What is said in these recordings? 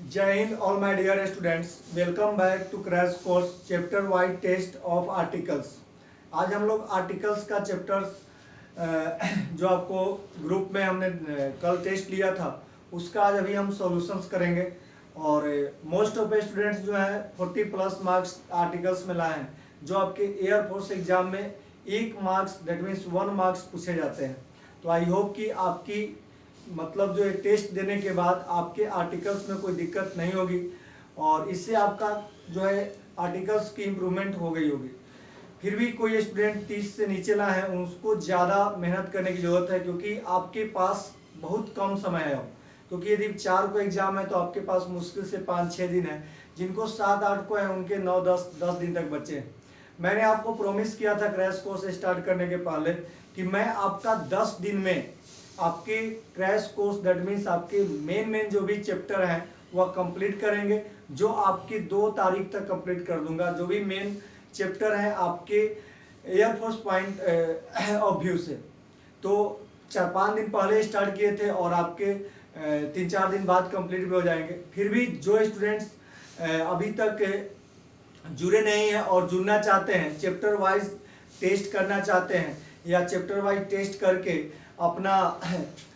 जय हिंद all my dear students, welcome back to crash course chapter wise test of articles. आज हम लोग आर्टिकल्स का चैप्टर्स जो आपको ग्रुप में हमने कल टेस्ट लिया था उसका आज अभी हम सॉल्यूशंस करेंगे। और मोस्ट ऑफ स्टूडेंट्स जो है 40+ मार्क्स आर्टिकल्स में लाए हैं, जो आपके एयरफोर्स एग्जाम में 1 मार्क्स दैट मीन्स 1 मार्क्स पूछे जाते हैं। तो आई होप कि आपकी मतलब जो टेस्ट देने के बाद आपके आर्टिकल्स में कोई दिक्कत नहीं होगी और इससे आपका जो है आर्टिकल्स की इम्प्रूवमेंट हो गई होगी। फिर भी कोई स्टूडेंट 30 से नीचे ला है, उसको ज़्यादा मेहनत करने की ज़रूरत है, क्योंकि आपके पास बहुत कम समय है अब। क्योंकि यदि 4 को एग्जाम है तो आपके पास मुश्किल से 5-6 दिन है, जिनको 7-8 को है उनके 9-10 दिन तक बचे हैं। मैंने आपको प्रॉमिस किया था क्रैश कोर्स स्टार्ट करने के पहले कि मैं आपका 10 दिन में आपके क्रैश कोर्स दैट मीन्स आपके मेन जो भी चैप्टर हैं वह कंप्लीट करेंगे, जो आपकी 2 तारीख तक कंप्लीट कर दूंगा। जो भी मेन चैप्टर हैं आपके एयरफोर्स पॉइंट ऑफ व्यू से, तो 4-5 दिन पहले स्टार्ट किए थे और आपके 3-4 दिन बाद कंप्लीट भी हो जाएंगे। फिर भी जो स्टूडेंट्स अभी तक जुड़े नहीं हैं और जुड़ना चाहते हैं, चैप्टर वाइज टेस्ट करना चाहते हैं या चैप्टर वाइज टेस्ट करके अपना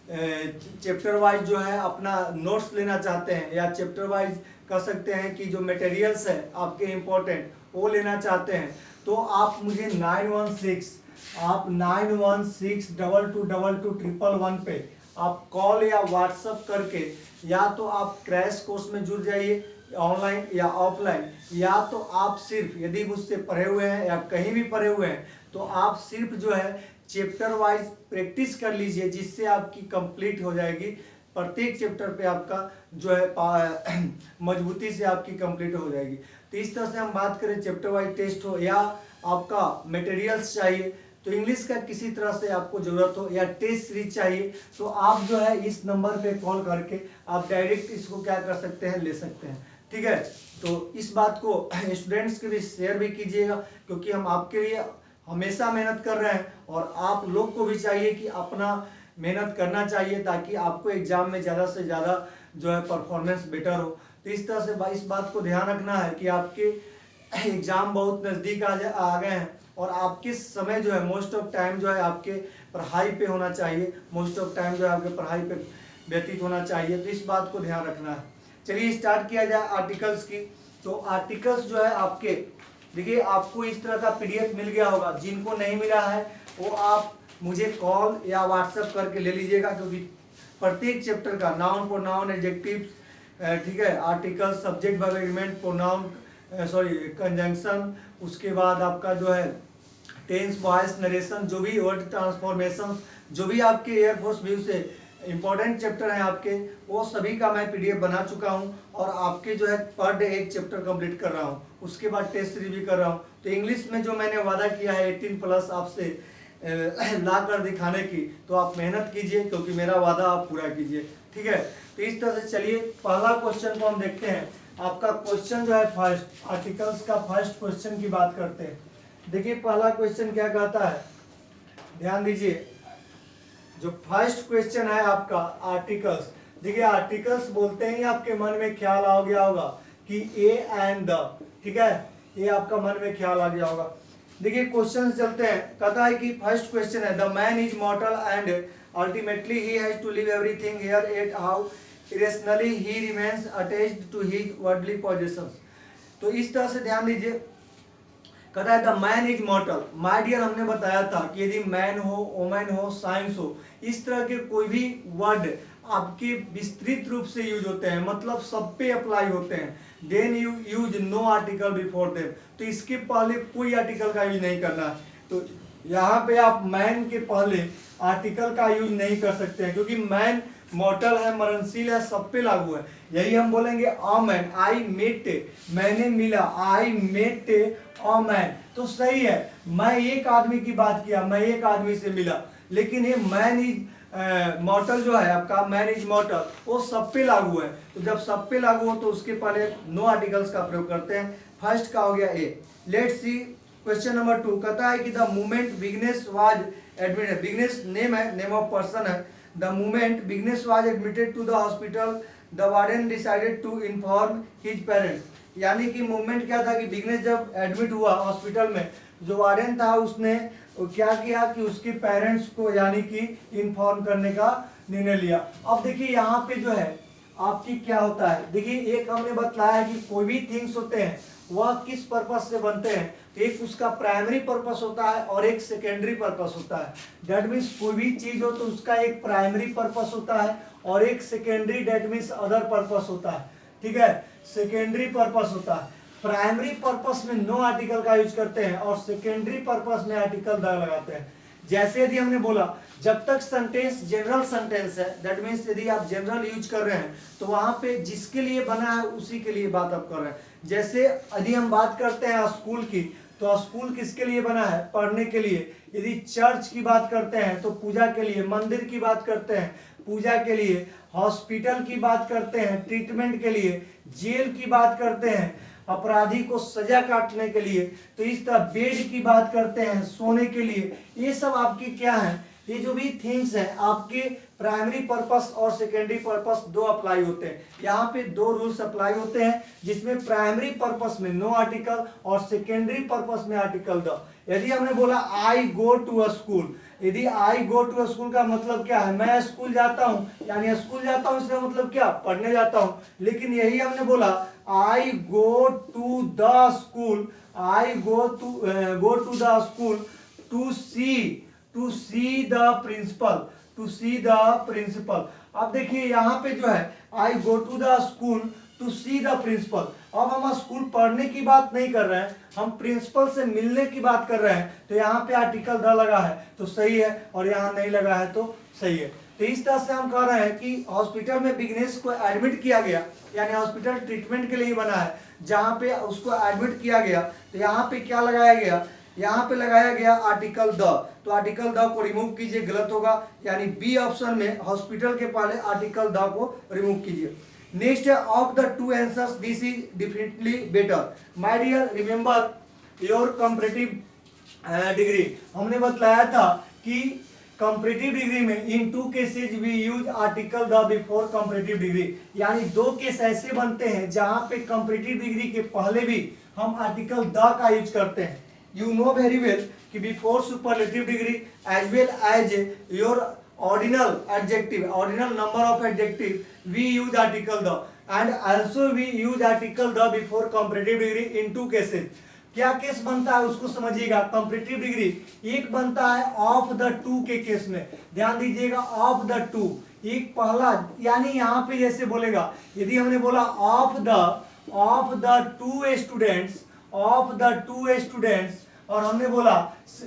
चैप्टर वाइज जो है अपना नोट्स लेना चाहते हैं, या चैप्टर वाइज कह सकते हैं कि जो मटेरियल्स है आपके इम्पोर्टेंट वो लेना चाहते हैं, तो आप मुझे 91622211 पे आप कॉल या व्हाट्सएप करके या तो आप क्रैश कोर्स में जुड़ जाइए ऑनलाइन या ऑफलाइन, या तो आप सिर्फ यदि मुझसे पढ़े हुए हैं या कहीं भी पढ़े हुए हैं तो आप सिर्फ जो है चैप्टर वाइज प्रैक्टिस कर लीजिए, जिससे आपकी कंप्लीट हो जाएगी। प्रत्येक चैप्टर पे आपका जो है मजबूती से आपकी कंप्लीट हो जाएगी। तो इस तरह से हम बात करें चैप्टर वाइज टेस्ट हो या आपका मटेरियल्स चाहिए, तो इंग्लिश का किसी तरह से आपको जरूरत हो या टेस्ट सीरीज चाहिए, तो आप जो है इस नंबर पे कॉल करके आप डायरेक्ट इसको क्या कर सकते हैं, ले सकते हैं। ठीक है, तो इस बात को स्टूडेंट्स के भी शेयर भी कीजिएगा, क्योंकि हम आपके लिए हमेशा मेहनत कर रहे हैं और आप लोग को भी चाहिए कि अपना मेहनत करना चाहिए, ताकि आपको एग्जाम में ज़्यादा से ज़्यादा जो है परफॉर्मेंस बेटर हो। तो इस तरह से इस बात को ध्यान रखना है कि आपके एग्जाम बहुत नज़दीक आ गए हैं और आपके समय जो है मोस्ट ऑफ टाइम जो है आपके पढ़ाई पे होना चाहिए, मोस्ट ऑफ टाइम जो है आपके पढ़ाई पे व्यतीत होना चाहिए। तो इस बात को ध्यान रखना है। चलिए स्टार्ट किया जाए आर्टिकल्स की। तो आर्टिकल्स जो है आपके, देखिए आपको इस तरह का पीडीएफ मिल गया होगा। जिनको नहीं मिला है वो आप मुझे कॉल या व्हाट्सएप करके ले लीजिएगा, क्योंकि प्रत्येक चैप्टर का नाउन प्रोनाउन एडजेक्टिव्स, ठीक है, article, subject verb agreement, pronoun conjunction, उसके बाद आपका जो है टेंस, वॉइस, नरेशन, जो भी वर्ड ट्रांसफॉर्मेशन, जो भी आपके एयरफोर्स व्यू से इंपॉर्टेंट चैप्टर हैं आपके, वो सभी का मैं पीडीएफ बना चुका हूं और आपके जो है पर डे एक चैप्टर कंप्लीट कर रहा हूं, उसके बाद टेस्ट सीरीज भी कर रहा हूं। तो इंग्लिश में जो मैंने वादा किया है 18+ आपसे ला कर दिखाने की, तो आप मेहनत कीजिए, क्योंकि मेरा वादा आप पूरा कीजिए। ठीक है, तो इस तरह से चलिए पहला क्वेश्चन को हम देखते हैं। आपका क्वेश्चन जो है फर्स्ट आर्टिकल्स का फर्स्ट क्वेश्चन की बात करते हैं। देखिए पहला क्वेश्चन क्या कहता है, ध्यान दीजिए। जो फर्स्ट क्वेश्चन है आपका आर्टिकल्स, देखिए आर्टिकल्स बोलते ही आपके मन में ख्याल आ गया होगा कि ए एंड द, ठीक है, ये आपका मन में ख्याल आ गया होगा। देखिए क्वेश्चन चलते हैं। कहता है कि फर्स्ट क्वेश्चन है, the man is mortal and ultimately he has to leave everything here at how irrationally he remains attached to his worldly possessions. तो इस तरह से ध्यान दीजिए। कहता है the man is mortal. My dear, हमने बताया था कि यदि मैन हो, वोमेन हो, साइंस हो, इस तरह के कोई भी वर्ड आपके विस्तृत रूप से यूज होते हैं, मतलब सब पे अप्लाई होते हैं। Then you use no article before them, तो इसके पहले कोई आर्टिकल का यूज नहीं करना है। तो यहाँ पे आप मैन के पहले आर्टिकल का यूज नहीं कर सकते हैं, क्योंकि मैन मॉर्टल है, मरणशील है, सब पे लागू है। यही हम बोलेंगे अ मैन, आई मेट, मैंने मिला, आई मेट अ मैन, तो सही है। मैं एक आदमी की बात किया, मैं एक आदमी से मिला, लेकिन ये मैन इज मॉर्टल जो है आपका, मैन इज मॉर्टल, वो सब पे लागू है। तो जब सब पे लागू हो तो उसके पहले नो आर्टिकल्स का प्रयोग करते हैं। फर्स्ट का हो गया A. Let's see question number 2। कहता है कि the moment Vignesh was admitted, Vignesh name है, नेम ऑफ पर्सन है। The moment Vignesh was admitted to the hospital the warden decided to inform his parents, यानी कि मूवमेंट क्या था कि विघ्नेश जब एडमिट हुआ हॉस्पिटल में, जो वार्डन था उसने क्या किया कि उसके पेरेंट्स को यानी कि इन्फॉर्म करने का निर्णय लिया। अब देखिए यहाँ पे जो है आपकी क्या होता है, देखिए एक हमने बतलाया कि कोई भी थिंग्स होते हैं वह किस पर्पस से बनते हैं, एक उसका प्राइमरी पर्पस होता है और एक सेकेंडरी पर्पस होता है। दैट मीन्स कोई भी चीज हो तो उसका एक प्राइमरी पर्पस होता है और एक secondary, that means other purpose होता है। ठीक है, सेकेंडरी पर्पस होता है। प्राइमरी पर्पस में नो आर्टिकल का यूज करते हैं और सेकेंडरी पर्पस में आर्टिकल द लगाते हैं। जैसे यदि हमने बोला जब तक सेंटेंस जनरल सेंटेंस है, दैट मीन्स यदि आप जनरल यूज कर रहे हैं तो वहां पे जिसके लिए बना है उसी के लिए बात आप कर रहे हैं। जैसे यदि हम बात करते हैं स्कूल की, तो स्कूल किसके लिए बना है, पढ़ने के लिए। यदि चर्च की बात करते हैं तो पूजा के लिए, मंदिर की बात करते हैं पूजा के लिए, हॉस्पिटल की बात करते हैं ट्रीटमेंट के लिए, जेल की बात करते हैं अपराधी को सजा काटने के लिए, तो इस तरह बेड की बात करते हैं सोने के लिए। ये सब आपके क्या है, ये जो भी थिंग्स हैं आपके प्राइमरी पर्पस और सेकेंडरी पर्पस दो अप्लाई होते हैं। यहाँ पे दो रूल्स अप्लाई होते हैं जिसमें प्राइमरी पर्पस में नो आर्टिकल और सेकेंडरी पर्पस में आर्टिकल द। यदि हमने बोला I go to a school, यदि आई गो टू अ स्कूल का मतलब क्या है, मैं स्कूल जाता हूँ, यानी स्कूल जाता हूँ इसका मतलब क्या, पढ़ने जाता हूँ। लेकिन यही हमने बोला I go to the school, I go to the school to see the principal, to see the principal. अब देखिए यहाँ पे जो है I go to the school to see the principal. अब हम स्कूल पढ़ने की बात नहीं कर रहे हैं, हम प्रिंसिपल से मिलने की बात कर रहे हैं, तो यहाँ पे आर्टिकल द लगा है तो सही है और यहाँ नहीं लगा है तो सही है। तो इस तरह से हम कह रहे हैं कि हॉस्पिटल में विघ्नेश को एडमिट किया गया, यानी हॉस्पिटल ट्रीटमेंट के लिए बना है, जहाँ पे उसको एडमिट किया गया तो यहाँ पे क्या लगाया गया, यहाँ पे लगाया गया आर्टिकल द। तो आर्टिकल द को रिमूव कीजिए, गलत होगा, यानी बी ऑप्शन में हॉस्पिटल के पहले आर्टिकल द को रिमूव कीजिए। नेक्स्ट है of the two answers this is differently better. My dear remember your comparative degree. हमने बताया था कि कंपैरेटिव डिग्री में in two cases we use article the before comparative degree, यानी दो केस ऐसे बनते हैं जहां पे कंपैरेटिव डिग्री के पहले भी हम आर्टिकल द का यूज करते हैं। You know very well कि before superlative degree as well as your ordinal adjective, ordinal number of adjective, we use article the, and also we use article the before comparative degree in two cases। क्या case बनता है उसको समझिएगा। Comparative degree एक बनता है of the two के case में, ध्यान दीजिएगा ऑफ द टू, एक पहला, यानी यहाँ पे जैसे बोलेगा यदि हमने बोला of the to students, of the to students, और हमने बोला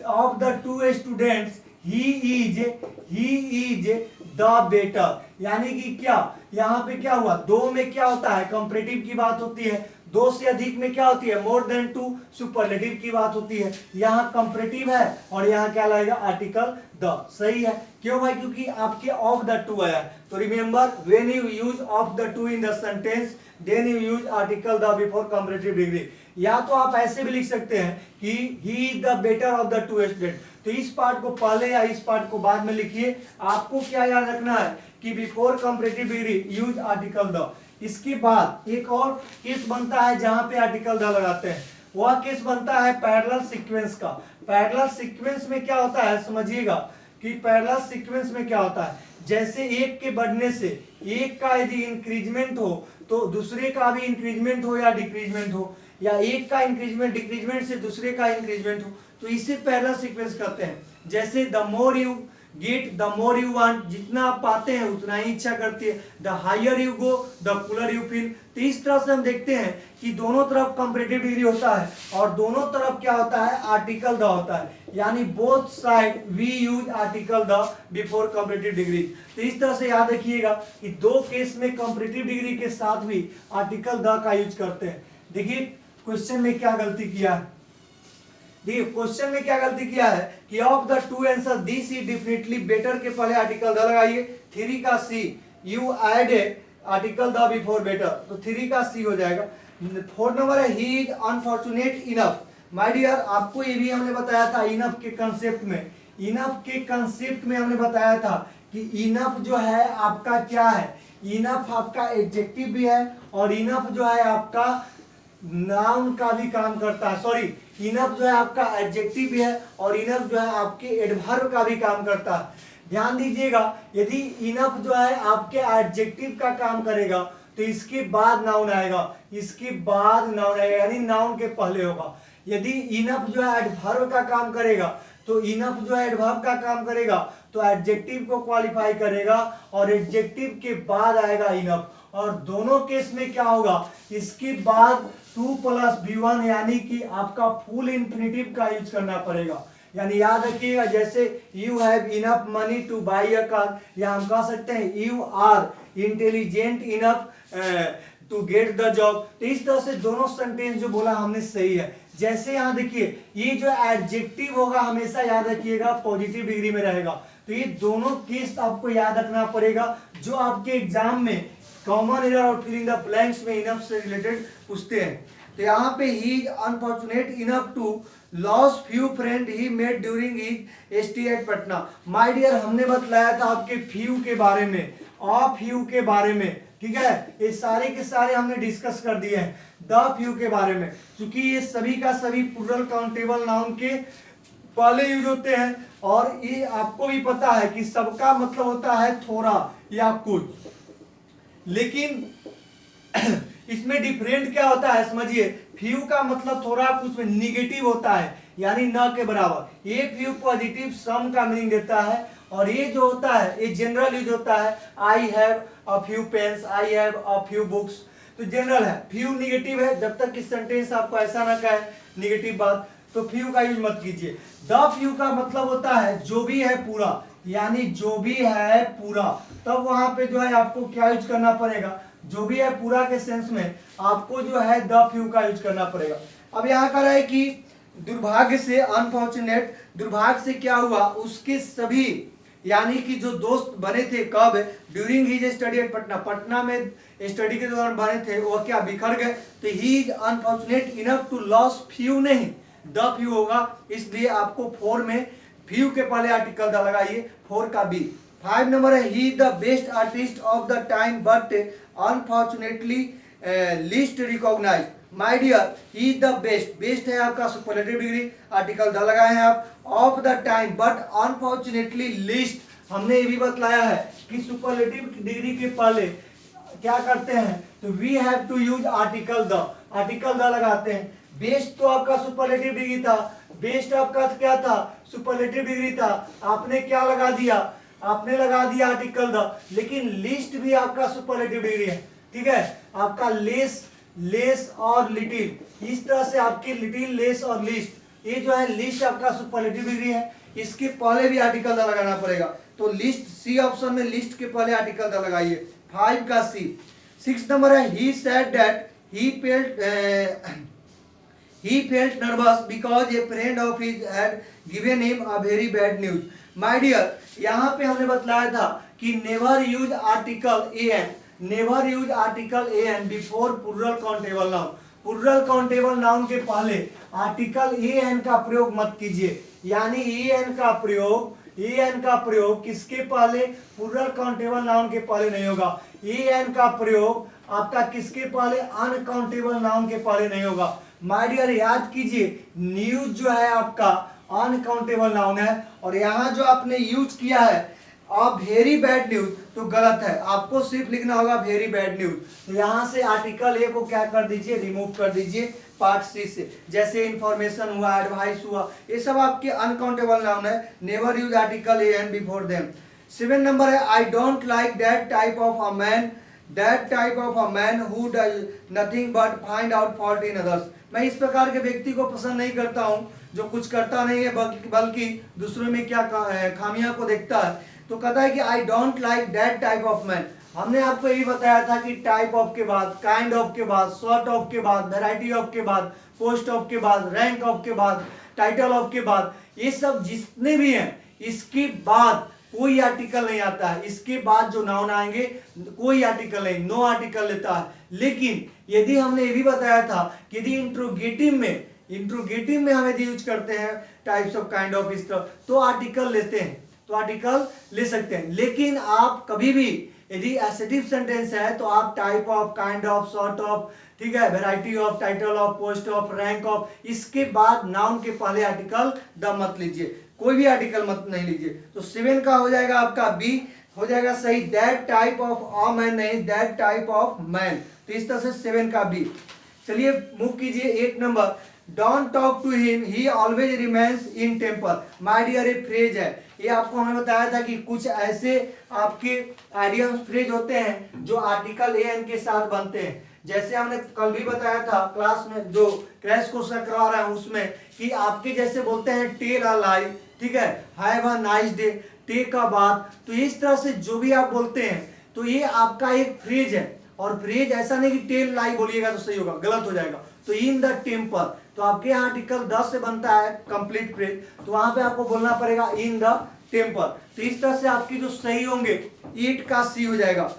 of the to students he is the better, यानी कि क्या यहाँ पे क्या हुआ, दो में क्या होता है कंपैरेटिव की बात होती है, दो से अधिक में क्या होती है मोर देन टू सुपरलेटिव की बात होती है। यहाँ कंपैरेटिव है और यहाँ क्या लगेगा आर्टिकल द, सही है। क्यों भाई, क्योंकि आपके ऑफ द टू आया। तो remember when you use of the two in the sentence then you use article the before comparative degree. या तो आप ऐसे भी लिख सकते हैं कि he is the better of the two student, तो इस पार्ट को पहले या इस पार्ट को बाद में लिखिए। आपको क्या याद रखना है कि before comparative degree use article the. इसके बाद एक और केस बनता है जहां पे आर्टिकल द लगाते हैं, वह केस बनता है पैरेलल सीक्वेंस का। पैरेलल सीक्वेंस में क्या होता है समझिएगा कि पैरेलल सीक्वेंस में क्या होता है, जैसे एक के बढ़ने से एक का यदि इंक्रीजमेंट हो तो दूसरे का भी इंक्रीजमेंट हो या डिक्रीजमेंट हो, या एक का इंक्रीजमेंट डिक्रीजमेंट से दूसरे का इंक्रीजमेंट हो, तो इसे पैरेलल सीक्वेंस कहते हैं। जैसे the more you get the more you want, जितना आप पाते हैं उतना ही इच्छा करती है, the higher you go the cooler you feel. तो इस तरह से हम देखते हैं कि दोनों तरफ कंपैरेटिव डिग्री होता है और दोनों तरफ क्या होता है आर्टिकल द होता है, यानी both side we use article the before comparative degree. तो इस तरह से याद रखिएगा कि दो केस में कंपैरेटिव डिग्री के साथ भी आर्टिकल द का यूज करते हैं। देखिए क्वेश्चन में क्या गलती किया है, देखिए क्वेश्चन में क्या गलती किया है कि of the two answer this is definitely better के पहले आर्टिकल द लगाइए, 3 का C, you add article the before better, तो 3 का सी हो जाएगा। 4 नंबर है he is unfortunate enough. My dear आपको ये भी हमने बताया था इनफ के कंसेप्ट में, इनफ के कंसेप्ट में हमने बताया था कि इनफ जो है आपका क्या है, इनफ आपका एडजेक्टिव भी है और इनफ जो है आपका नाउन का भी काम करता है। सॉरी, इनफ जो है आपका एडजेक्टिव भी है और इनफ जो है आपके एडवर्ब का भी काम करता है। ध्यान दीजिएगा, यदि इनफ जो है आपके एडजेक्टिव का काम करेगा तो इसके बाद नाउन आएगा, इसके बाद नाउन आएगा, यानी नाउन के पहले होगा। यदि इनफ जो है एडवर्ब का काम करेगा तो इनफ जो है एडवर्ब का काम करेगा तो एडजेक्टिव को क्वालिफाई करेगा और एडजेक्टिव के बाद आएगा इनफ। और दोनों केस में क्या होगा, इसके बाद 2 + V1 यानी कि आपका फुल इंफिनिटिव का यूज करना पड़ेगा। यानी याद रखिएगा, जैसे you have enough money to buy a car, या हम कह सकते हैं you are intelligent enough to get the job. तो इस तरह से दोनों सेंटेंस जो बोला हमने सही है। जैसे यहाँ देखिए, ये जो एडजेक्टिव होगा हमेशा याद रखिएगा पॉजिटिव डिग्री में रहेगा। तो ये दोनों केस आपको याद रखना पड़ेगा जो आपके एग्जाम में कॉमन एरर और फिलिंग द ब्लैंक्स में इनफ से रिलेटेड पूछते हैं। तो यहाँ पे ही is unfortunate enough to lose few friend he made during his stay at Patna. My dear, हमने बतलाया था आपके फ्यू के बारे में, ऑफ फ्यू के बारे में, ठीक है। ये सारे के सारे हमने डिस्कस कर दिए हैं द फ्यू के बारे में, क्योंकि ये सभी का सभी प्लूरल काउंटेबल नाउन के पहले यूज होते हैं। और ये आपको भी पता है कि सबका मतलब होता है थोड़ा या कुछ, लेकिन इसमें डिफरेंट क्या होता है समझिए। फ्यू का मतलब थोड़ा कुछ में निगेटिव होता है, यानी न के बराबर। ये फ्यू पॉजिटिव सम का मीनिंग देता है और ये जो होता है ये जनरल यूज होता है। I have a few pens, I have a few books, तो जनरल है। फ्यू निगेटिव है, जब तक कि सेंटेंस आपको ऐसा ना कहे निगेटिव बात, तो फ्यू का यूज मत कीजिए। द फ्यू का मतलब होता है जो भी है पूरा, यानी जो भी है पूरा। तब वहां पे जो है आपको क्या यूज करना पड़ेगा, जो भी है पूरा के सेंस में आपको जो है द फ्यू का यूज करना पड़ेगा। अब यहाँ कर है कि दुर्भाग्य से, अनफॉर्चुनेट, दुर्भाग्य से क्या हुआ, उसके सभी यानी कि जो दोस्त बने थे कब, during his study eight Patna, Patna में स्टडी के दौरान बने थे, वो क्या बिखर गए। तो he is unfortunate enough to lose few नहीं, द फ्यू होगा। इसलिए आपको 4 में फ्यू के पहले आर्टिकल द लगाइए, 4 का बी। 5 नंबर है he the best artist of the time but unfortunately least recognise. My dear, he the best, best है आपका सुपरलेटिव डिग्री, आर्टिकल द लगाए हैं आप, of the time but unfortunately least. हमने ये भी बतलाया है कि सुपरलेटिव डिग्री के पहले क्या करते हैं, तो we have to use article the, article the लगाते हैं। बेस्ट तो आपका सुपरलेटिव डिग्री था, बेस्ट आपका क्या था, सुपरलेटिव डिग्री था, आपने क्या लगा दिया, आपने लगा दिया आर्टिकल द। लेकिन लिस्ट भी आपका सुपरलेटिव डिग्री है, ठीक है। आपका लेस, लेस और लिटिल, इस तरह से आपके लिटिल, लेस और लिस्ट, ये जो है लिस्ट आपका सुपरलेटिव डिग्री है, इसके पहले भी आर्टिकल द लगाना पड़ेगा। तो लिस्ट, सी ऑप्शन में लिस्ट के पहले आर्टिकल द लगाइए, 5 का सी। 6 नंबर है he said that he felt nervous because a friend of his had given him a very bad news. My dear, यहाँ पे हमने बतलाया था कि never use article an, never use article an before plural countable noun. plural countable noun के पहले article an का प्रयोग मत कीजिए। यानी an का प्रयोग किसके पहले, plural countable noun के पहले नहीं होगा। an का प्रयोग आपका किसके पहले, अनकाउंटेबल नाउन के पहले नहीं होगा। माय डियर, याद कीजिए न्यूज जो है आपका अनकाउंटेबल नाउन है, और यहाँ जो आपने यूज किया है अ वेरी बैड न्यूज, तो गलत है। आपको सिर्फ लिखना होगा वेरी बैड न्यूज। तो यहाँ से आर्टिकल ए को क्या कर दीजिए, रिमूव कर दीजिए पार्ट सी से। जैसे इंफॉर्मेशन हुआ, एडवाइस हुआ, ये सब आपके अनकाउंटेबल नाउन है। Never use article a and before them. 7 number है I don't like that type of a man, that type of a man who does nothing but find out fault in others. मैं इस प्रकार के व्यक्ति को पसंद नहीं करता हूँ जो कुछ करता नहीं है बल्कि दूसरों में क्या खामियां को देखता है। तो कहता है कि I don't like that type of man। हमने आपको यही बताया था कि टाइप ऑफ के बाद, काइंड ऑफ के बाद, सॉर्ट ऑफ के बाद, वैरायटी ऑफ के बाद, पोस्ट ऑफ के बाद, रैंक ऑफ के बाद, टाइटल ऑफ के बाद, ये सब जितने भी हैं इसके बाद कोई आर्टिकल नहीं आता है। इसके बाद जो नाउन आएंगे कोई आर्टिकल नहीं, नो आर्टिकल लेता है। लेकिन यदि हमने ये भी बताया था कि यदि इंट्रोगेटिव में हम यदि यूज करते हैं टाइप्स ऑफ, काइंड ऑफ, इस तरह, तो आर्टिकल लेते हैं, तो आर्टिकल ले सकते हैं। लेकिन आप कभी भी यदि एसेटिव सेंटेंस है तो आप type of, kind of, sort of, ठीक है, variety of, title of, post of, rank of, इसके बाद नाउन के पहले आर्टिकल द मत लीजिए, कोई भी आर्टिकल मत नहीं लीजिए। तो 7 का हो जाएगा आपका बी, हो जाएगा सही, that type of a man, नहीं दैट टाइप ऑफ मैन। तो इस तरह से 7 का बी। चलिए मूव कीजिए 8 number, don't talk to him he always remains in temper. My dear एक फ्रेज है, ये आपको हमें बताया था कि कुछ ऐसे आपके आइडियम फ्रेज होते हैं जो आर्टिकल ए एन के साथ बनते हैं। जैसे हमने कल भी बताया था क्लास में, जो क्रैश कोर्स करवा रहा है उसमें, कि आपके जैसे बोलते हैं टेल अ लाई, ठीक है, have a nice day, take a bath. तो इस तरह से जो भी आप बोलते हैं तो ये आपका एक फ्रेज है। और फ्रेज ऐसा नहीं कि टेल लाई बोलिएगा तो सही होगा, गलत हो जाएगा। तो इन द टेम्पर, तो आपके यहाँ आर्टिकल 10 से बनता है कंप्लीट फ्रेज, तो वहां पे आपको बोलना पड़ेगा इन द टेम्पर। तो इस तरह से आपकी जो सही होंगे 8 का सी हो जाएगा।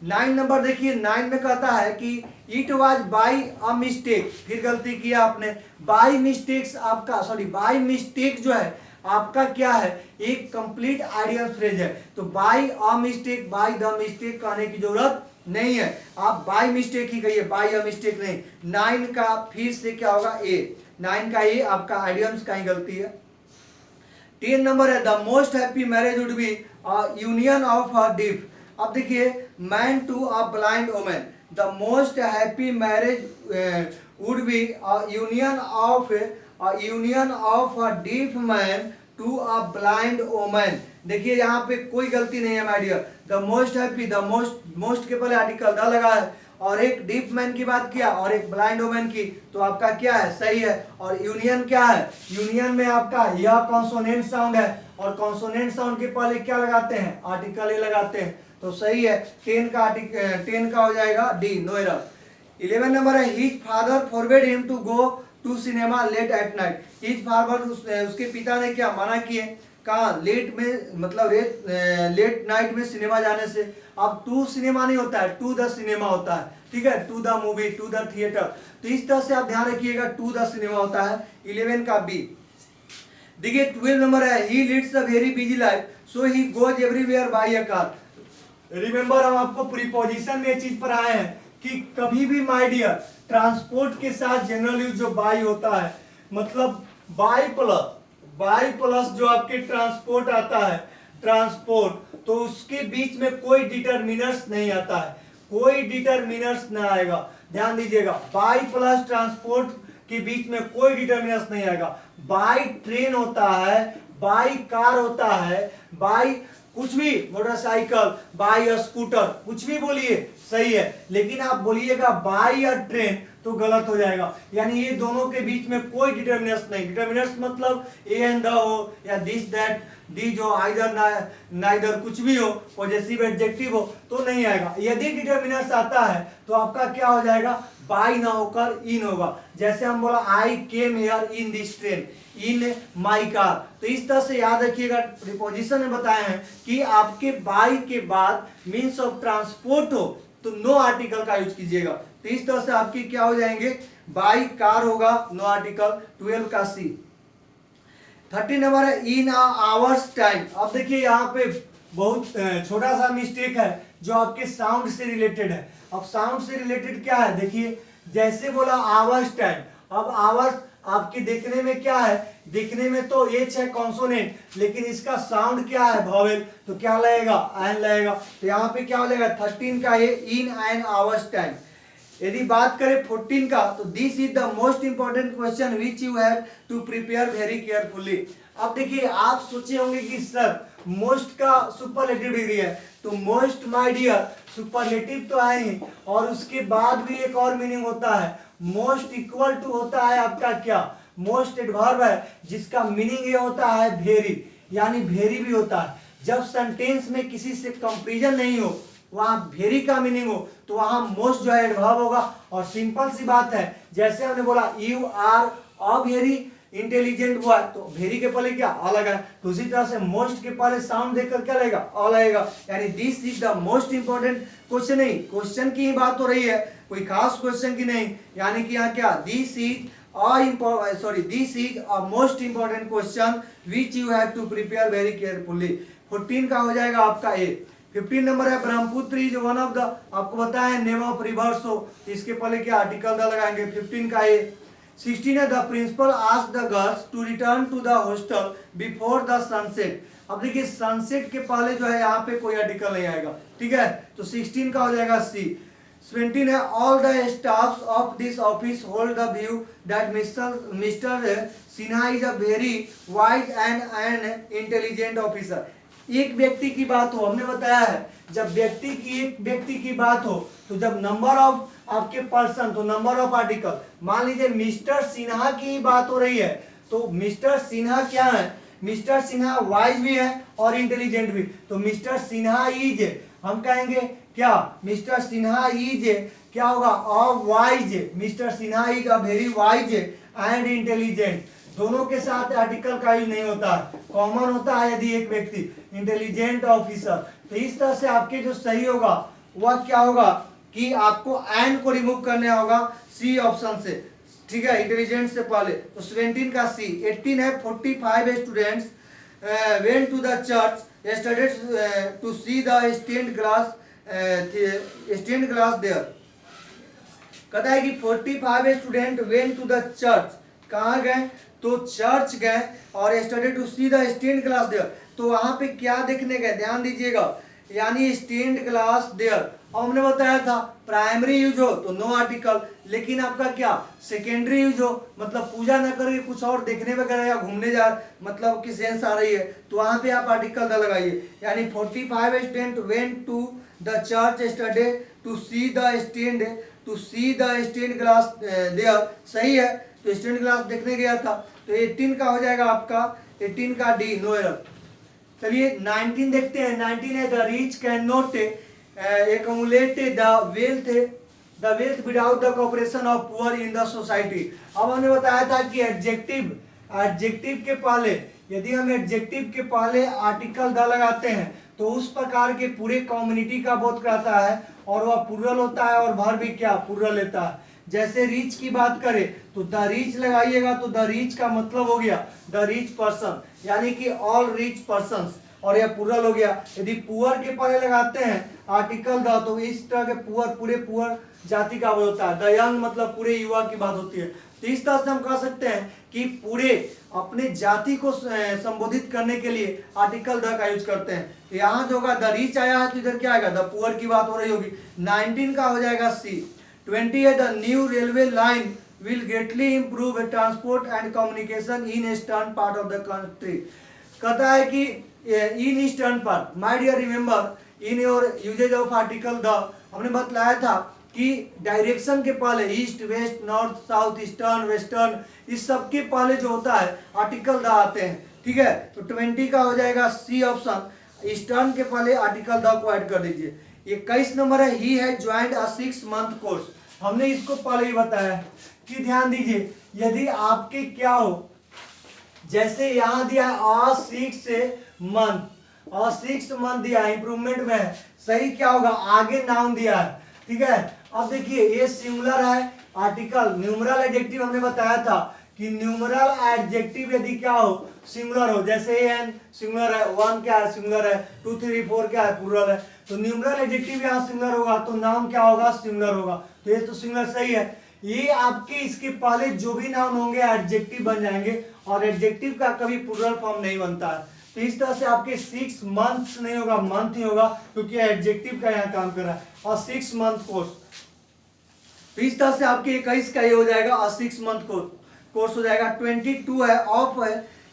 9 नंबर देखिए, 9 में कहता है कि it was by a mistake, फिर गलती किया आपने। बाय मिस्टेक्स आपका, सॉरी बाय मिस्टेक जो है आपका क्या है, एक कंप्लीट आइडियल फ्रेज है। तो by a mistake, by the mistake कहने की जरूरत नहीं है, आप बाय मिस्टेक ही कहिए, बाय अ मिस्टेक नहीं। 9 का फिर से क्या होगा ए, 9 का ए आपका आइडियम्स का ही गलती है। 10 नंबर है, the most happy marriage would be union of a deaf. अब देखिए, man to a blind woman, the most happy marriage would be union of a deaf man to a blind woman. देखिए यहाँ पे कोई गलती नहीं है my dear, the most happy, the most के पहले आर्टिकल द लगा है, और एक डीफ मैन की बात किया और एक ब्लाइंड वुमन की, तो आपका क्या है, सही है। और यूनियन क्या है, यूनियन में आपका यह कॉन्सोनेंट साउंड है, और कॉन्सोनेंट साउंड के पहले क्या लगाते हैं, आर्टिकल ए लगाते हैं, तो सही है। 10 का हो जाएगा डी, नो एरर। 11 नंबर है, his father forbade him to go to cinema late at night. His father, उसके पिता ने क्या मना किए, कहा लेट में, मतलब लेट नाइट में सिनेमा जाने से। अब टू सिनेमा नहीं होता है, टू द सिनेमा होता है, ठीक है, to the movie, to the theatre. तो इस तरह से आप ध्यान रखिएगा, टू द सिनेमा होता है। 11 का बी। देखिए 12 नंबर है, he leads a very busy life so he goes everywhere by a car. Remember, हम आपको प्रीपोजिशन में चीज पर आए हैं कि कभी भी माय डियर ट्रांसपोर्ट के साथ जनरल यूज जो बाई होता है, मतलब बाई प्लस जो आपके ट्रांसपोर्ट आता है, ट्रांसपोर्ट, तो उसके बीच में कोई डिटरमिनर्स नहीं आता है, कोई डिटरमिनर्स ना आएगा। ध्यान दीजिएगा, बाई प्लस ट्रांसपोर्ट के बीच में कोई डिटरमिनर्स नहीं आएगा। बाई ट्रेन होता है, बाई कार होता है, बाई कुछ भी, मोटरसाइकिल, बाई स्कूटर, कुछ भी बोलिए सही है, लेकिन आप बोलिएगा बाई अ ट्रेन तो गलत हो जाएगा। यानी ये दोनों के बीच में कोई डिटरमिनर्स नहीं, डिटरमिनर्स मतलब ए एंड द हो, या दिस दैट, दी जो आइदर नाइदर कुछ भी हो, पॉजेसिव एडजेक्टिव हो, तो नहीं आएगा। यदि डिटरमिनर्स आता है तो आपका क्या हो जाएगा, बाई ना होकर इन होगा। जैसे हम बोला I came here in this train, in my car. तो इस तरह से याद रखिएगा, प्रीपोजिशन में बताए हैं कि आपके बाई के बाद मीन्स ऑफ ट्रांसपोर्ट हो तो नो आर्टिकल का यूज कीजिएगा। तो इस तरह से आपकी क्या हो जाएंगे, बाई कार होगा, नो आर्टिकल। 12 का सी। 30 नंबर है, इन आवर्स टाइम। अब देखिए यहाँ पे बहुत छोटा सा मिस्टेक है जो आपके साउंड से रिलेटेड है। अब साउंड से रिलेटेड क्या है, देखिए जैसे बोला आवर्स टाइम, अब आवर्स आपके देखने में क्या है, देखने में तो एच है कॉन्सोनेंट, लेकिन इसका साउंड क्या है, वॉवेल, तो क्या लगेगा, एन लगेगा। तो यहाँ पे क्या हो जाएगा, 13 का ये इन एन आवर्स टाइम। यदि बात करें 14 का, तो this is the most important question which you have to prepare very carefully. अब देखिए आप सोचे होंगे कि सर मोस्ट का सुपरलेटिव डिग्री है, तो मोस्ट माय डियर सुपरलेटिव तो है ही, और उसके बाद भी एक और मीनिंग होता है, मोस्ट इक्वल टू होता है आपका क्या, मोस्ट एडवर्ब है जिसका मीनिंग ये होता है वेरी, यानी वेरी भी होता है। जब सेंटेंस में किसी से कंपैरिजन नहीं हो, वहां वेरी का मीनिंग हो, तो वहां मोस्ट जो है एडवर्ब होगा। और सिंपल सी बात है, जैसे हमने बोला you are a very intelligent हुआ, तो वेरी के पहले क्या अ लगा, तो उसी तरह से मोस्ट के पहले साउंड देकर क्या लगेगा, अ लगेगा। यानी this is the most important question, नहीं क्वेश्चन की ही बात हो रही है, कोई खास क्वेश्चन की नहीं। यानी कि यहाँ क्या, this is this is a most important question which you have to prepare very carefully. 14 का हो जाएगा आपका ए। 15 नंबर है Brahmaputra is one of the, आपको बताया है नेम ऑफ रिवर्स हो, इसके पहले क्या आर्टिकल द लगाएंगे 15 का ये। 16 है the principal ask the girls to return to the hostel before the sunset. अब देखिए सनसेट के पहले जो है यहाँ पे कोई आर्टिकल नहीं आएगा, ठीक है, तो 16 का हो जाएगा सी। 17 है all the staffs of this office hold the view that mister Sinha is a very wise and intelligent officer. एक व्यक्ति की बात हो, हमने बताया है जब एक व्यक्ति की बात हो तो जब नंबर ऑफ आपके पर्सन तो नंबर ऑफ आर्टिकल, मान लीजिए मिस्टर सिन्हा की ही बात हो रही है तो मिस्टर सिन्हा क्या है, मिस्टर सिन्हा वाइज भी है और इंटेलिजेंट भी, तो मिस्टर सिन्हा इज, हम कहेंगे क्या, मिस्टर सिन्हा इज क्या होगा, a wise, mister Sinha is a very wise and intelligent. दोनों के साथ आर्टिकल का यूज नहीं होता, कॉमन होता है यदि एक व्यक्ति, इंटेलिजेंट ऑफिसर। तो इस तरह से आपके जो सही होगा वह क्या होगा कि आपको एंड को रिमूव करने होगा सी ऑप्शन से, ठीक है, इंटेलिजेंट से पहले। तो 17 का सी। 18 है 45 students went to the church yesterday to see the stained glass there। कहता है कि 45 student went to the church, कहाँ गए, तो चर्च गए, और yesterday to see the stained glass there, तो वहां पे क्या देखने गए, ध्यान दीजिएगा, यानी स्टेन्ड ग्लास देयर। हमने बताया था प्राइमरी यूज हो तो नो आर्टिकल, लेकिन आपका क्या सेकेंडरी यूज हो, मतलब पूजा न करके कुछ और देखने वगैरह या घूमने जा, मतलब की सेंस आ रही है, तो वहां पे आप आर्टिकल द लगाइए। यानी 45 student went to the church yesterday to see the stained glass there, सही है, तो स्टेन्ड ग्लास देखने गया था। तो 18 का हो जाएगा आपका, 18 का डी, नो एरर। चलिए 19 देखते हैं। 19 है the rich can not accumulate the wealth without the cooperation of poor in the society। अब हमने बताया था कि एडजेक्टिव के पहले, यदि हम एडजेक्टिव के पहले आर्टिकल द लगाते हैं तो उस प्रकार के पूरे कम्युनिटी का बोध कराता है और वह प्लूरल होता है और वर्ब भी क्या प्लूरल लेता है। जैसे रिच की बात करें तो द रिच लगाइएगा तो द रिच का मतलब हो गया द रिच पर्सन, यानी कि ऑल रिच पर्संस, और यह प्लूरल हो गया। यदि पुअर के पहले लगाते हैं आर्टिकल द तो इस तरह के पुअर पूरे पुअर जाति का होता है। द यंग मतलब पूरे युवा की बात होती है। तो इस तरह से हम कह सकते हैं कि पूरे अपने जाति को संबोधित करने के लिए आर्टिकल द का यूज करते हैं। तो यहाँ जो होगा द रिच आया है तो इधर क्या आएगा, द पुअर की बात हो रही होगी। 19 का हो जाएगा सी। 20 है the new railway line will greatly improve transport and communication in eastern part of the country। कहता है कि in eastern part, my dear remember in your usages of article the, हमने बतलाया था कि डायरेक्शन के पहले east west north south eastern western इस सब के पहले जो होता है आर्टिकल द आते हैं, ठीक है। तो 20 का हो जाएगा सी ऑप्शन, ईस्टर्न के पहले आर्टिकल द को ऐड कर दीजिए। 21 नंबर है he has joined a 6 month course. हमने इसको पहले ही बताया कि ध्यान दीजिए यदि आपके क्या हो, जैसे यहाँ दिया है 6 मंथ दिया है, इंप्रूवमेंट में है, सही क्या होगा, आगे नाउन दिया है, ठीक है। अब देखिए ये सिंगुलर है आर्टिकल, न्यूमरल एडजेक्टिव हमने बताया था कि न्यूमरल एडजेक्टिव यदि क्या हो सिंगुलर हो, जैसे एन सिंगुलर है, 1 क्या है सिंगुलर है, 2 3 4 क्या है प्लूरल है, तो न्यूमरल एडजेक्टिव यहाँ सिंगुलर होगा तो नाउन क्या होगा सिंगुलर होगा। तो ये तो सिंगुलर सही है। ये आपके इसके पहले जो भी नाउन होंगे एडजेक्टिव बन जाएंगे और एडजेक्टिव का कभी प्लूरल फॉर्म नहीं बनता है। तो इस तरह से आपके 6 मंथ्स नहीं होगा, मंथ ही होगा, क्योंकि एडजेक्टिव का यहाँ काम कर रहा है। और 6 मंथ कोर्स, तो इस तरह से आपके 21 का ये हो जाएगा और 6 मंथ कोर्स हो जाएगा। 22 है ऑफ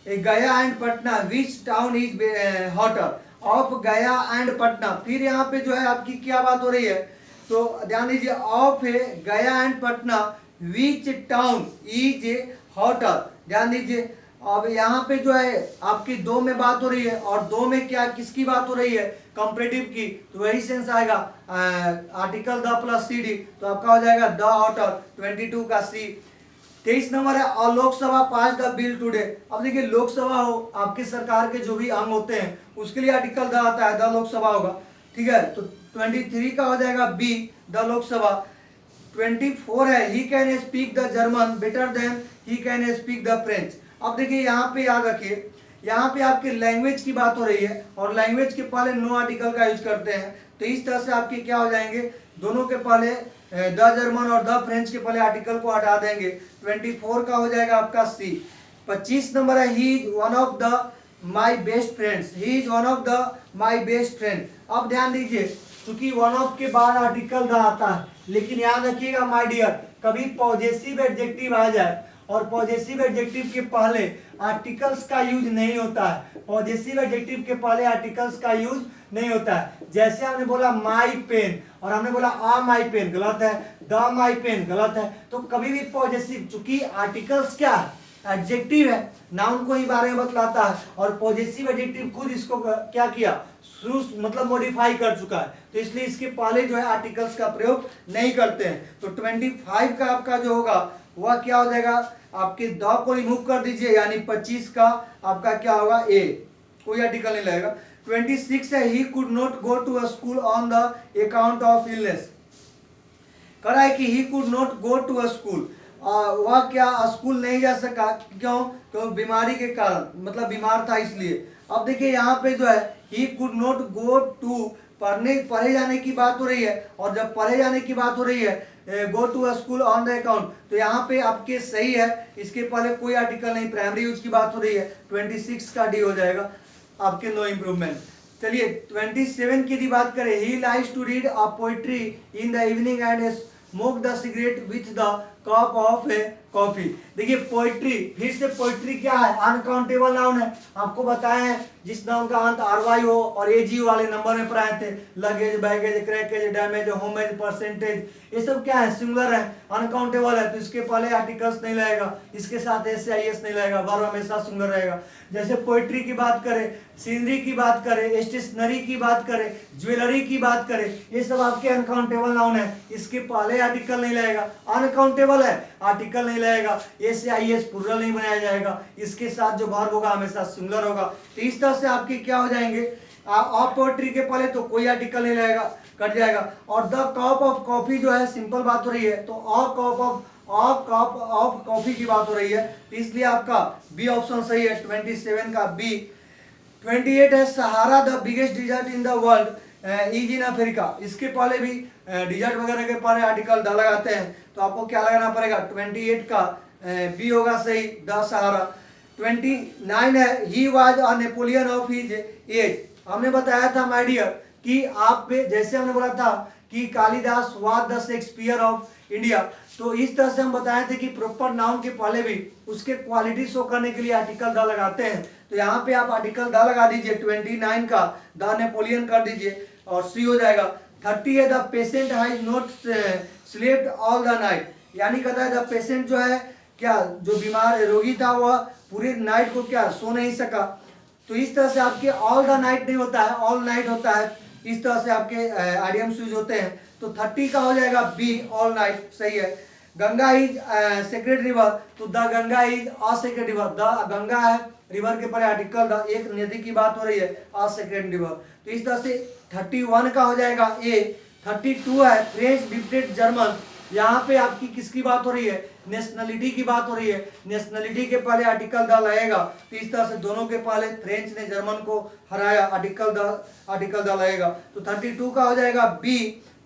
गया and Patna which town is hotter, of गया एंड पटना। फिर यहाँ पे जो है आपकी क्या बात हो रही है, तो ध्यान दीजिए ऑफ गया and Patna which town is hotter, ध्यान दीजिए। अब यहाँ पे जो है आपकी दो में बात हो रही है और दो में क्या किसकी बात हो रही है, कंपैरेटिव की, तो वही सेंस आएगा article the plus C D, तो आपका हो जाएगा द हॉटर। 22 का सी। 23 नंबर है और लोकसभा पास द बिल टुडे। अब देखिए लोकसभा हो आपके सरकार के जो भी अंग होते हैं उसके लिए आर्टिकल द आता है, द लोकसभा होगा, ठीक है। तो 23 का हो जाएगा बी द लोकसभा। 24 है he can speak the German better than he can speak the French. अब देखिए यहाँ पे याद रखिए यहाँ पे आपके लैंग्वेज की बात हो रही है और लैंग्वेज के पहले नो आर्टिकल का यूज करते हैं, तो इस तरह से आपके क्या हो जाएंगे, दोनों के पहले द जर्मन और द फ्रेंच के पहले आर्टिकल को हटा देंगे। 24 का हो जाएगा आपका सी। 25 नंबर है he is one of the my best friends, he is one of the my best friend. अब ध्यान दीजिए, क्योंकि वन ऑफ के बाद आर्टिकल द आता है, लेकिन याद रखिएगा माय डियर, कभी पॉजेसिव एडजेक्टिव आ जाए और पॉजेसिव एडजेक्टिव के पहले आर्टिकल्स का यूज नहीं होता है, पॉजेसिव एडजेक्टिव के पहले आर्टिकल्स का यूज नहीं होता है। जैसे हमने बोला माई पेन और हमने बोला आ माई पेन, गलत है, द माई पेन गलत है। तो कभी भी पॉजेसिव, चूंकि आर्टिकल्स क्या है, एडजेक्टिव है, नाउन को ही बारे में बतलाता है और पॉजेसिव एडजेक्टिव खुद इसको क्या किया, शुरू मतलब मॉडिफाई कर चुका है, तो इसलिए इसके पहले जो है आर्टिकल्स का प्रयोग नहीं करते हैं। तो 25 का आपका जो होगा वह क्या हो जाएगा, आपके द को रिमूव कर दीजिए, यानी 25 का आपका क्या होगा ए, कोई आर्टिकल नहीं लगेगा। 26 है he could not go to a school on the account of illness. कह रहा है कि he could not go to a school, वह क्या स्कूल नहीं जा सका, क्यों, तो बीमारी के कारण, मतलब बीमार था इसलिए। अब देखिए यहाँ पे जो है he could not go to, पढ़े जाने की बात हो रही है, और जब पढ़े जाने की बात हो रही है go to school on the account, तो यहाँ पे आपके सही है, इसके पहले कोई आर्टिकल नहीं, प्राइमरी यूज की बात हो रही है। 26 का डी हो जाएगा आपके, नो इम्प्रूवमेंट। चलिए 27 की बात करें, he likes to read a poetry in the evening and smoke the cigarette with the cup of a coffee. देखिए पोइट्री, फिर से पोइट्री क्या है, अनकाउंटेबल नाउन है, आपको बताए हैं जिस नाउन का अंत आरवाई हो और एजी वाले नंबर में पढ़ाए थे, luggage, baggage, crackage, damage, homage, percentage, ये सब क्या है, सिंगुलर है, अनकाउंटेबल है, तो इसके पहले आर्टिकल्स नहीं लगेगा, इसके साथ एस आई एस नहीं लगेगा, वर्ब हमेशा सिंगुलर रहेगा। जैसे पोइट्री की बात करें, सीनरी की बात करें, स्टेशनरी की बात करें, ज्वेलरी की बात करें, ये सब आपके अनकाउंटेबल नाउन है, इसके पहले आर्टिकल नहीं लगेगा, अनकाउंटेबल है, आर्टिकल नहीं लगेगा, एस आई एस प्लूरल नहीं बनाया जाएगा, इसके साथ जो वर्ब होगा हमेशा सिंगुलर होगा। तो इस तरह से आपके क्या हो जाएंगे, ऑफ पोएट्री के पहले तो कोई आर्टिकल नहीं लगेगा, कट जाएगा। और द कप ऑफ कॉफी जो है सिंपल बात हो रही है, तो ऑफ कप ऑफ कॉफी की बात हो रही है, तो इसलिए आपका बी ऑप्शन सही है, 27 का बी। 28 है Sahara the biggest desert in the world is in Africa, इसके पहले भी डिजर्ट वगैरह के पहले आर्टिकल द लगाते हैं, तो आपको क्या लगाना पड़ेगा, 28 का बी होगा सही, द सहारा। 29 है he was a Napoleon of his age. हमने बताया था माय डियर कि आप पे, जैसे हमने बोला था कि Kalidas was the Shakespeare of India, तो इस तरह से हम बताए थे कि प्रॉपर नाउन के पहले भी उसके क्वालिटी शो करने के लिए आर्टिकल द लगाते हैं, तो यहाँ पे आप आर्टिकल द लगा दीजिए, 29 का द नेपोलियन कर दीजिए और सी हो जाएगा। 30 है the patient has not slept all the night, यानी कहता है द पेशेंट जो है क्या, जो बीमार रोगी था वह पूरी नाइट को क्या सो नहीं सका, तो इस तरह से आपके ऑल द नाइट नहीं होता है, ऑल नाइट होता है, इस तरह से आपके आइडियम्स यूज होते हैं। तो 30 का हो जाएगा बी, ऑल नाइट सही है। गंगा इज सेक्रेड रिवर, तो the Ganga is a sacred river, the Ganga है, रिवर के पहले आर्टिकल द, एक नदी की बात हो रही है, अ सेक्रेड रिवर, तो इस तरह से 31 का हो जाएगा ए। 32 है फ्रेंच डिक्टेट जर्मन, यहाँ पे आपकी किसकी बात हो रही है, नेशनलिटी की बात हो रही है, नेशनलिटी के पहले आर्टिकल द लगेगा, तो इस तरह से दोनों के पहले फ्रेंच ने जर्मन को हराया, आर्टिकल द लगेगा, तो 32 का हो जाएगा बी।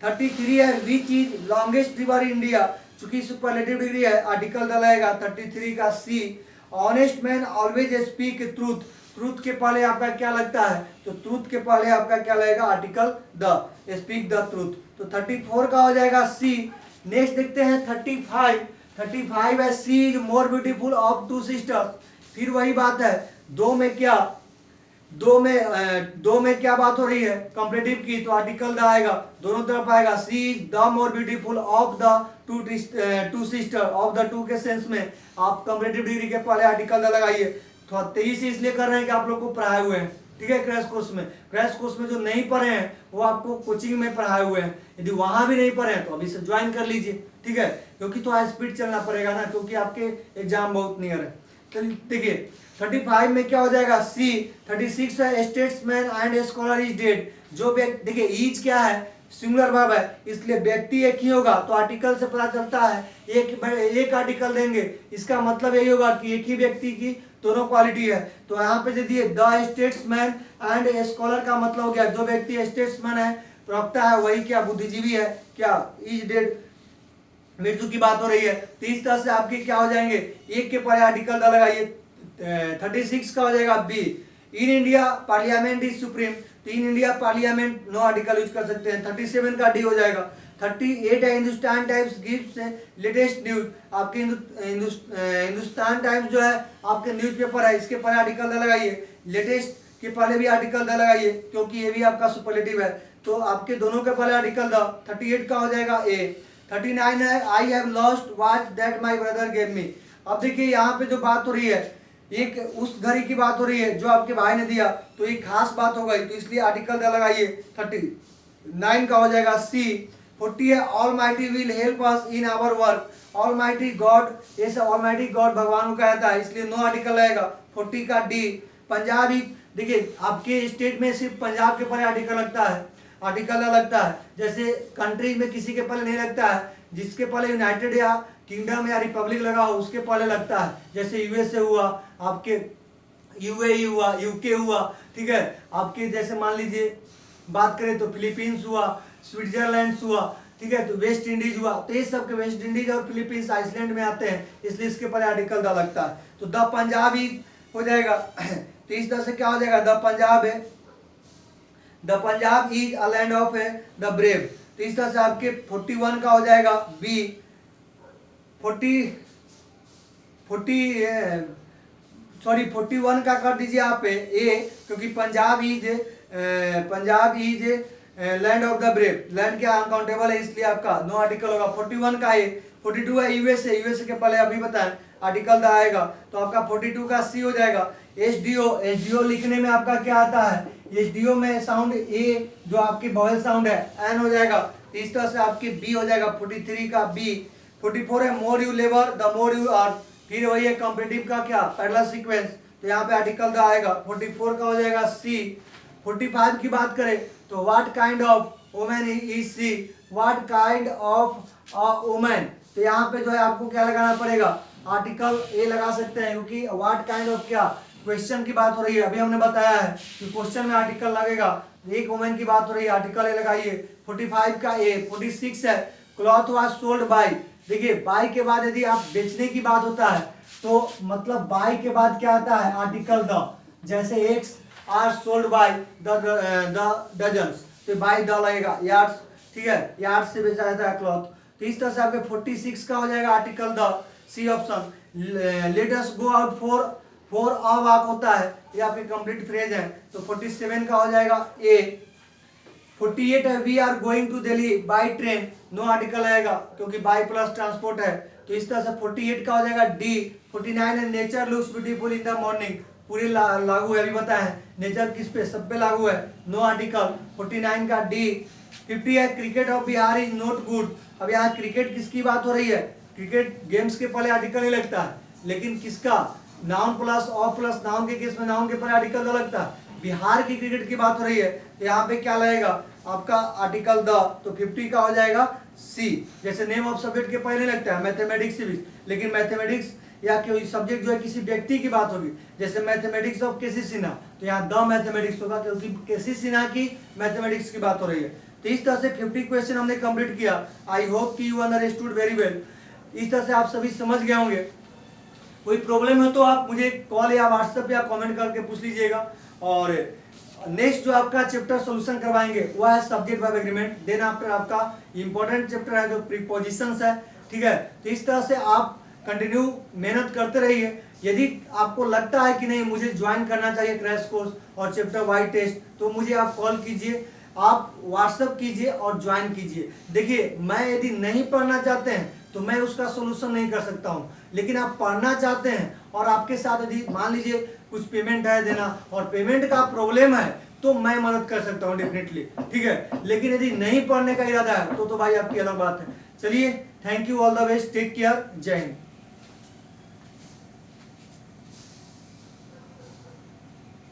33 है which is longest river India, चूंकि सुपरलेटिव डिग्री है, आर्टिकल द लगेगा, 33 का C. Honest man always speak truth, truth के पहले आपका क्या लगता है, तो ट्रूथ के पहले आपका क्या लगेगा, article the, speak the truth, तो 34 का हो जाएगा सी। नेक्स्ट देखते हैं 35 है she is more beautiful of two sisters, फिर वही बात है, दो में क्या बात हो रही है, कंपैरेटिव की, तो आर्टिकल द आएगा, दोनों तरफ आएगा, she is the more beautiful of the two sister, of the two के सेंस में आप कंपैरेटिव डिग्री के पहले आर्टिकल द लगाइए। तो 23 इसलिए कर रहे हैं कि आप लोग को पढ़ाए हुए हैं, ठीक है, क्रैश कोर्स में जो नहीं पढ़े हैं वो आपको कोचिंग में पढ़ाए हुए हैं, यदि वहां भी नहीं पढ़े हैं तो अभी से ज्वाइन कर लीजिए, ठीक है, क्योंकि थोड़ा स्पीड चलना पड़ेगा ना, क्योंकि आपके एग्जाम बहुत नियर है। चलिए देखिए 35 में क्या हो जाएगा सी। 36 है statesman and scholar is dead, जो देखिए इज क्या है, सिंगुलर वर्ब है, इसलिए व्यक्ति एक ही होगा, तो आर्टिकल से पता चलता है एक आर्टिकल देंगे, इसका मतलब यही होगा कि एक ही व्यक्ति की दोनों क्वालिटी है। तो यहाँ पे यदि the statesman and a scholar का मतलब हो गया जो व्यक्ति स्टेट्समैन है, प्रवक्ता है, वही क्या बुद्धिजीवी है, क्या इज डेड, मृत्यु की बात हो रही है। तो इस तरह से आपके क्या हो जाएंगे, एक के पहले आर्टिकल द लगाइए। 36 का हो जाएगा B, in India parliament is supreme, तो in India parliament no article use कर सकते हैं। 37 का डी हो जाएगा। 38 है Hindustan times gives latest news, आपके हिंदुस्तान टाइम्स जो है आपके न्यूज़पेपर है, इसके पहले आर्टिकल द लगाइए। लेटेस्ट के पहले भी आर्टिकल द लगाइए क्योंकि ये भी आपका सुपरलेटिव है, तो आपके दोनों के पहले आर्टिकल द। 38 का हो जाएगा ए। 39 है I have lost watch that my brother gave me. अब देखिए यहाँ पे जो बात हो रही है, एक उस घड़ी की बात हो रही है जो आपके भाई ने दिया, तो एक खास बात हो गई, तो इसलिए आर्टिकल द लगाइए। 39 का हो जाएगा सी। 40 है almighty will help us in our work, almighty god, ये सब ऑल माइटी गॉड भगवान को कहता है, इसलिए नो आर्टिकल रहेगा। 40 का डी। पंजाब ही, देखिए आपके स्टेट में सिर्फ पंजाब के पहले आर्टिकल लगता है, आर्टिकल लगता है, जैसे कंट्री में किसी के पहले नहीं लगता है, जिसके पहले यूनाइटेड या किंगडम या रिपब्लिक लगा हो उसके पहले लगता है, जैसे यूएसए हुआ, आपके यूएई हुआ, यूके हुआ, ठीक है, आपके जैसे मान लीजिए बात करें तो फिलीपींस हुआ, स्विट्जरलैंड हुआ, ठीक है, तो वेस्ट इंडीज हुआ, तो ये सब के वेस्ट इंडीज और फिलीपींस आइसलैंड में आते हैं, इसलिए इसके पहले आर्टिकल द लगता है। तो द पंजाब ही हो जाएगा। तो इस तरह से क्या हो जाएगा, द पंजाब है, the Punjab is a land of the brave. तो इस तरह से आपके 41 का हो जाएगा बी। 41 का कर दीजिए आप ए, क्योंकि Punjab is land of the brave, land क्या अनकाउंटेबल है, इसलिए आपका नो आर्टिकल होगा। 41 का ए। 42 है यूएसए, यूएसए के पहले अभी बताएं आर्टिकल द आएगा, तो आपका 42 का सी हो जाएगा। एसडीओ, एसडीओ लिखने में आपका क्या आता है, एसडीओ में साउंड ए जो आपकी वॉवेल साउंड है एन हो जाएगा, तो इस तरह से आपकी बी हो जाएगा। 43 का बी। 44 है more you labour the more you earn, फिर वही है कंपेटिटिव का क्या पैरेलल सीक्वेंस, तो यहाँ पे आर्टिकल द आएगा। 44 का हो जाएगा सी। 45 की बात करें तो what kind of women is C, what kind of a women, तो यहाँ पे जो है आपको क्या लगाना पड़ेगा, आर्टिकल ए लगा सकते हैं, क्योंकि व्हाट काइंड ऑफ क्या क्वेश्चन की बात हो रही है, अभी हमने बताया है कि क्वेश्चन में आर्टिकल लगेगा, एक वुमेन की बात हो रही है, आर्टिकल ए लगाइए। 45 का ए। 46 है क्लॉथ वाज सोल्ड बाय, देखिए बाय के बाद यदि आप बेचने की बात होता है तो मतलब बाय के बाद क्या आता है, आर्टिकल द, जैसे eggs are sold by the dozens, तो बाय द लगेगा, यार्ड्स, ठीक है, यार्ड्स से बेचा जाता है क्लॉथ। तो इस तरह से आपके 46 का हो जाएगा article the, C option. Let us go out for a walk होता है, ये आपके कंप्लीट फ्रेज है, तो 47 का हो जाएगा ए। 48 है we are going to Delhi by train, no article आएगा क्योंकि बाय प्लस ट्रांसपोर्ट है, तो इस तरह से 48 का हो जाएगा डी। 49 है nature looks beautiful in the morning, पूरे लागू है, अभी बताया है नेचर किस पे, सब पे लागू है, नो आर्टिकल। 49 का डी। 50 है cricket of Bihar is not good, अब यहाँ क्रिकेट किसकी बात हो रही है, क्रिकेट गेम्स के पहले आर्टिकल नहीं लगता है, लेकिन किसका, noun plus of plus noun के केस में नाउन के पहले आर्टिकल द लगता है, बिहार की क्रिकेट की बात हो रही है, तो यहाँ पे क्या लगेगा आपका आर्टिकल द, तो 50 का हो जाएगा सी। जैसे नेम ऑफ सब्जेक्ट के पहले लगता है मैथमेटिक्स से भी, लेकिन मैथमेटिक्स या कोई सब्जेक्ट जो है किसी व्यक्ति की बात होगी, जैसे मैथमेटिक्स ऑफ केसी सिन्हा, तो यहाँ द मैथमेटिक्स होगा क्योंकि केसी सिन्हा की मैथमेटिक्स की बात हो रही है। तो इस तरह से 50 क्वेश्चन हमने कंप्लीट किया। आई होप कि यू अंडरस्टूड वेरी वेल, इस तरह से आप सभी समझ गए होंगे। कोई प्रॉब्लम है तो आप मुझे कॉल या व्हाट्सएप या कमेंट करके पूछ लीजिएगा। और नेक्स्ट जो आपका चैप्टर सॉल्यूशन करवाएंगे वो है subject verb agreement, then after आपका इंपॉर्टेंट चैप्टर है जो प्रीपोजिशंस है, ठीक है। तो इस तरह से आप कंटिन्यू मेहनत करते रहिए। यदि आपको लगता है कि नहीं मुझे ज्वाइन करना चाहिए क्रैश कोर्स और चैप्टर वाइज टेस्ट, तो मुझे आप कॉल कीजिए, आप व्हाट्सएप कीजिए और ज्वाइन कीजिए। देखिए मैं यदि नहीं पढ़ना चाहते हैं तो मैं उसका सोल्यूशन नहीं कर सकता हूं, लेकिन आप पढ़ना चाहते हैं और आपके साथ यदि मान लीजिए कुछ पेमेंट है देना और पेमेंट का प्रॉब्लम है तो मैं मदद कर सकता हूं डेफिनेटली, ठीक है। लेकिन यदि नहीं पढ़ने का इरादा है तो भाई आपकी अलग बात है। चलिए, thank you, all the best, take care, जय हिंद।